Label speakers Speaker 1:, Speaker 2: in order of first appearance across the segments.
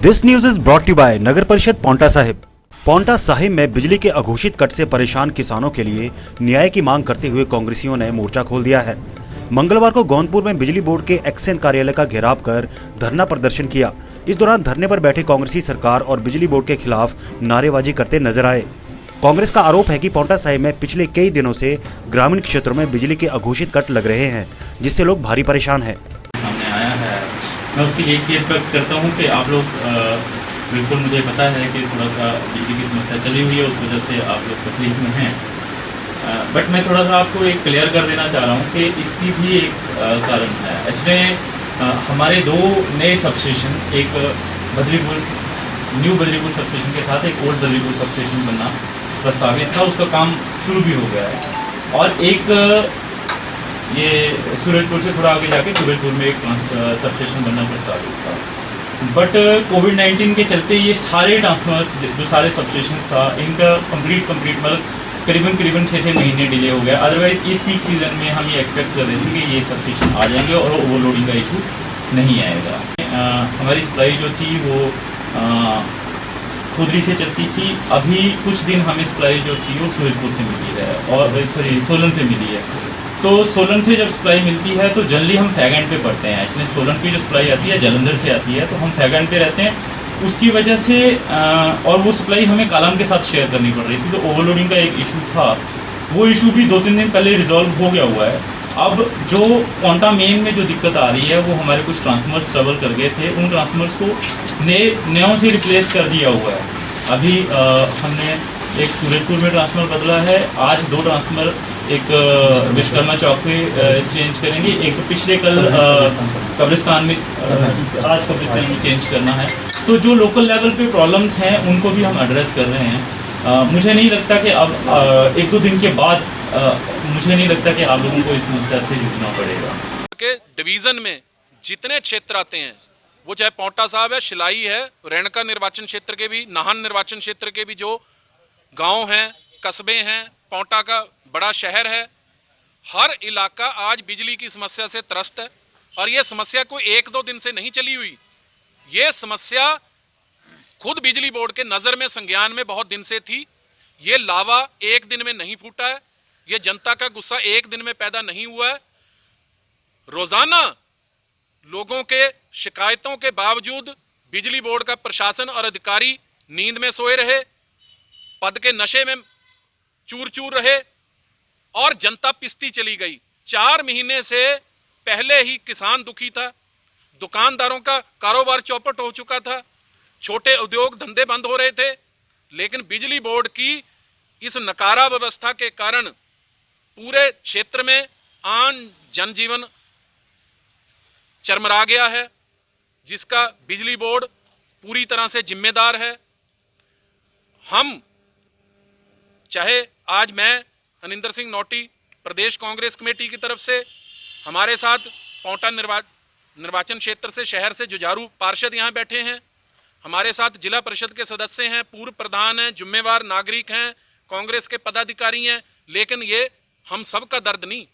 Speaker 1: This news is brought you by नगर परिषद पांवटा साहिब। पांवटा साहिब में बिजली के अघोषित कट से परेशान किसानों के लिए न्याय की मांग करते हुए कांग्रेसियों ने मोर्चा खोल दिया है। मंगलवार को गोंदपुर में बिजली बोर्ड के एक्शन कार्यालय का घेराव कर धरना प्रदर्शन किया। इस दौरान धरने पर बैठे कांग्रेसी सरकार और बिजली बोर्ड के खिलाफ नारेबाजी करते नजर आए। कांग्रेस का आरोप है कि पांवटा साहिब में पिछले कई दिनों से ग्रामीण क्षेत्रों में बिजली के अघोषित कट लग रहे हैं, जिससे लोग भारी परेशान हैं।
Speaker 2: सामने आया है, मैं उसके लिए एक्सपेक्ट करता हूँ कि आप लोग बिल्कुल, मुझे पता है कि थोड़ा सा बिजली की समस्या चली हुई है, उस वजह से आप लोग तकलीफ में हैं, बट मैं थोड़ा सा आपको एक क्लियर कर देना चाह रहा हूँ कि इसकी भी एक कारण है। एक्चुअली हमारे दो नए सबस्टेशन, एक बद्रीपुर न्यू बद्रीपुर सबस्टेशन के साथ एक ओल्ड बद्रीपुर सबस्टेशन बनना प्रस्तावित था, उसका काम शुरू भी हो गया है। और एक ये सूरजपुर से थोड़ा आगे जाके सूरजपुर में एक सबस्टेशन बनना प्रस्तावित था, बट कोविड-19 के चलते ये सारे ट्रांसफार्मर्स जो सारे सबस्टेशन था, इनका कंप्लीट मतलब करीबन 6 महीने डिले हो गया। अदरवाइज इस पीक सीजन में हम ये एक्सपेक्ट कर रहे थे कि ये सबस्टेशन आ जाएंगे और ओवरलोडिंग का इशू नहीं आएगा। हमारी सप्लाई जो थी वो खुदरी से चलती थी। अभी कुछ दिन हमें सप्लाई जो थी वो सूरजपुर से मिली है और सोलन से मिली है। तो सोलन से जब सप्लाई मिलती है तो जनरली हम फैगेंड पे पड़ते हैं। एक्चुअली सोलन की जो सप्लाई आती है जलंधर से आती है, तो हम फैगेंड पे रहते हैं। उसकी वजह से और वो सप्लाई हमें कालाम के साथ शेयर करनी पड़ रही थी, तो ओवरलोडिंग का एक इशू था। वो इशू भी 2-3 दिन पहले रिजॉल्व हो गया हुआ है। अब जो पांवटा मेन में जो दिक्कत आ रही है वो हमारे कुछ ट्रांसफार्मर्स ट्रबल कर गए थे, उन ट्रांसफार्मर्स को नयों से रिप्लेस कर दिया हुआ है। अभी हमने एक सूरजपुर में ट्रांसफार्मर बदला है, आज 2 ट्रांसफार्मर एक विश्वकर्मा चौक पे चेंज करेंगे, एक पिछले कल कब्रिस्तान में आज कब्रिस्तान में चेंज करना है। तो जो लोकल लेवल पे प्रॉब्लम्स हैं उनको भी हम एड्रेस कर रहे हैं। मुझे नहीं लगता कि अब 1-2 दिन के बाद मुझे नहीं लगता कि आप लोगों को इस समस्या से जूझना पड़ेगा।
Speaker 3: के डिवीज़न में जितने क्षेत्र आते हैं, वो चाहे पांवटा साहिब है, शिलाई है, रेणका निर्वाचन क्षेत्र के भी, नाहन निर्वाचन क्षेत्र के भी जो गांव हैं, कस्बे हैं, पांवटा का बड़ा शहर है, हर इलाका आज बिजली की समस्या से त्रस्त है। और ये समस्या कोई 1-2 दिन से नहीं चली हुई, ये समस्या खुद बिजली बोर्ड के नज़र में संज्ञान में बहुत दिन से थी। ये लावा एक दिन में नहीं फूटा है, ये जनता का गुस्सा एक दिन में पैदा नहीं हुआ है। रोजाना लोगों के शिकायतों के बावजूद बिजली बोर्ड का प्रशासन और अधिकारी नींद में सोए रहे, पद के नशे में चूर चूर रहे और जनता पिसती चली गई। 4 महीने से पहले ही किसान दुखी था, दुकानदारों का कारोबार चौपट हो चुका था, छोटे उद्योग धंधे बंद हो रहे थे। लेकिन बिजली बोर्ड की इस नकारा व्यवस्था के कारण पूरे क्षेत्र में आम जनजीवन चरमरा गया है, जिसका बिजली बोर्ड पूरी तरह से जिम्मेदार है। हम चाहे आज मैं अनिंदर सिंह नौटी प्रदेश कांग्रेस कमेटी की तरफ से, हमारे साथ पांवटा निर्वाचन क्षेत्र से, शहर से जुझारू पार्षद यहाँ बैठे हैं, हमारे साथ जिला परिषद के सदस्य हैं, पूर्व प्रधान हैं, जिम्मेवार नागरिक हैं, कांग्रेस के पदाधिकारी हैं। लेकिन ये हम सब का दर्द नहीं,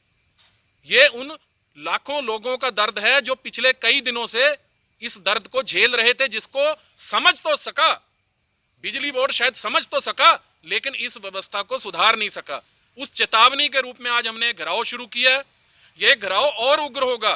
Speaker 3: ये उन लाखों लोगों का दर्द है जो पिछले कई दिनों से इस दर्द को झेल रहे थे, जिसको समझ तो सका बिजली बोर्ड, शायद समझ तो सका, लेकिन इस व्यवस्था को सुधार नहीं सका। उस चेतावनी के रूप में आज हमने घेराव शुरू किया है। यह घेराव और उग्र होगा।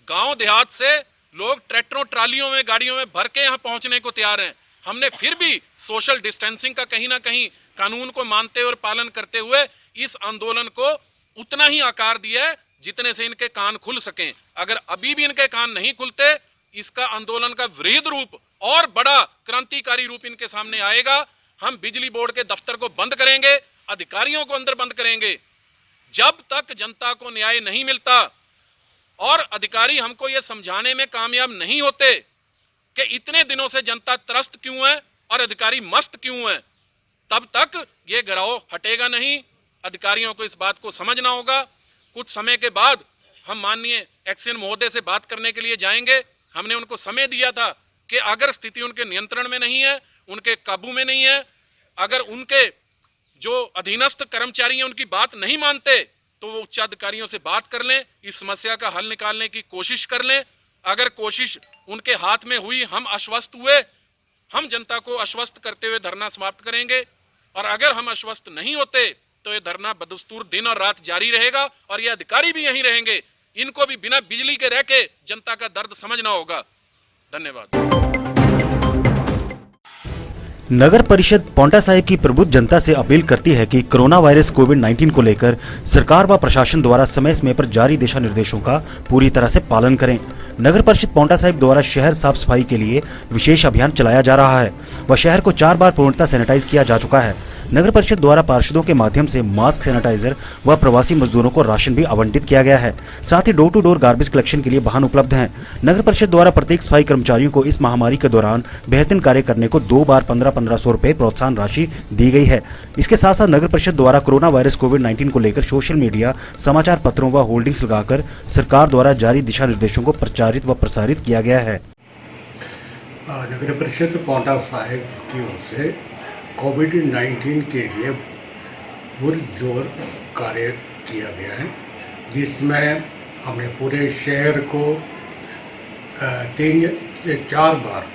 Speaker 3: गांव देहात से लोग ट्रैक्टरों ट्रालियों में गाड़ियों में भर के यहां पहुंचने को तैयार हैं। हमने फिर भी सोशल डिस्टेंसिंग का कहीं ना कहीं कानून को मानते और पालन करते हुए इस आंदोलन को उतना ही आकार दिया है जितने से इनके कान खुल सकें। अगर अभी भी इनके कान नहीं खुलते, इसका आंदोलन का वृहद रूप और बड़ा क्रांतिकारी रूप इनके सामने आएगा। हम बिजली बोर्ड के दफ्तर को बंद करेंगे, अधिकारियों को अंदर बंद करेंगे, जब तक जनता को न्याय नहीं मिलता और अधिकारी हमको ये समझाने में कामयाब नहीं होते कि इतने दिनों से जनता त्रस्त क्यों है और अधिकारी मस्त क्यों है, तब तक ये घेराव हटेगा नहीं। अधिकारियों को इस बात को समझना होगा। कुछ समय के बाद हम माननीय एक्शन महोदय से बात करने के लिए जाएंगे। हमने उनको समय दिया था कि अगर स्थिति उनके नियंत्रण में नहीं है, उनके काबू में नहीं है, अगर उनके जो अधीनस्थ कर्मचारी हैं उनकी बात नहीं मानते, तो वो उच्चाधिकारियों से बात कर लें, इस समस्या का हल निकालने की कोशिश कर लें। अगर कोशिश उनके हाथ में हुई, हम आश्वस्त हुए, हम जनता को आश्वस्त करते हुए धरना समाप्त करेंगे। और अगर हम आश्वस्त नहीं होते तो ये धरना बदस्तूर दिन और रात जारी रहेगा और ये अधिकारी भी यहीं रहेंगे। इनको भी बिना बिजली के रह के जनता का दर्द समझना होगा। धन्यवाद।
Speaker 1: नगर परिषद पांवटा साहिब की प्रबुद्ध जनता से अपील करती है कि कोरोना वायरस कोविड-19 को लेकर सरकार व प्रशासन द्वारा समय समय पर जारी दिशा निर्देशों का पूरी तरह से पालन करें। नगर परिषद पांवटा साहिब द्वारा शहर साफ सफाई के लिए विशेष अभियान चलाया जा रहा है व शहर को 4 बार पूर्णतः सैनिटाइज किया जा चुका है। नगर परिषद द्वारा पार्षदों के माध्यम से मास्क, सैनिटाइजर व प्रवासी मजदूरों को राशन भी आवंटित किया गया है। साथ ही door to door garbage collection के लिए वाहन उपलब्ध हैं। नगर परिषद द्वारा प्रत्येक सफाई कर्मचारियों को इस महामारी के दौरान बेहतरीन कार्य करने को 2 बार 1500 रुपए प्रोत्साहन राशि दी गई है। इसके साथ साथ नगर परिषद द्वारा कोरोना वायरस कोविड-19 को लेकर सोशल मीडिया, समाचार पत्रों व होर्डिंग्स लगाकर सरकार द्वारा जारी दिशा निर्देशों को प्रचारित व प्रसारित किया गया है।
Speaker 4: नगर परिषद पांवटा साहिब की ओर से कोविड-19 के लिए पुरजोर कार्य किया गया है, जिसमें हमने पूरे शहर को 3 से 4 बार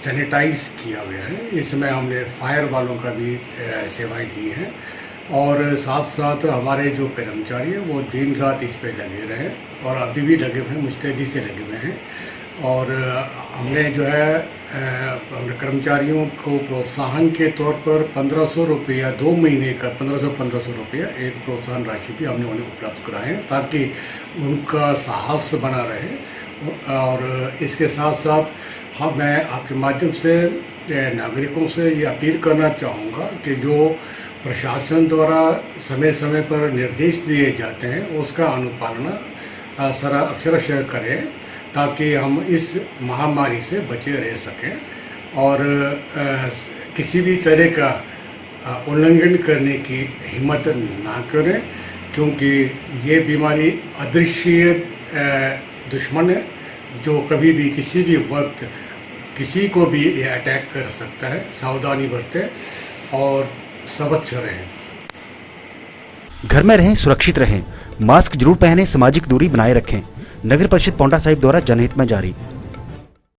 Speaker 4: सैनिटाइज किया गया है। इसमें हमने फायर वालों का भी सेवाएं दी हैं और साथ साथ हमारे जो कर्मचारी हैं वो दिन रात इस पे लगे रहे और अभी भी लगे हुए हैं, मुस्तैदी से लगे हुए हैं। और हमने जो है कर्मचारियों को प्रोत्साहन के तौर पर 1500 रुपया 2 महीने का 1500 रुपया एक प्रोत्साहन राशि भी हमने उन्हें उपलब्ध कराए हैं ताकि उनका साहस बना रहे। और इसके साथ साथ मैं आपके माध्यम से नागरिकों से ये अपील करना चाहूँगा कि जो प्रशासन द्वारा समय समय पर निर्देश दिए जाते हैं उसका अनुपालना अक्षरशः करें ताकि हम इस महामारी से बचे रह सकें और किसी भी तरह का उल्लंघन करने की हिम्मत ना करें, क्योंकि ये बीमारी अदृश्य दुश्मन है जो कभी भी किसी भी वक्त किसी को भी ये अटैक कर सकता है। सावधानी बरतें और सवच्छ रहें।
Speaker 1: घर में रहें, सुरक्षित रहें, मास्क जरूर पहनें, सामाजिक दूरी बनाए रखें। नगर परिषद पांवटा साहिब द्वारा जनहित में जारी।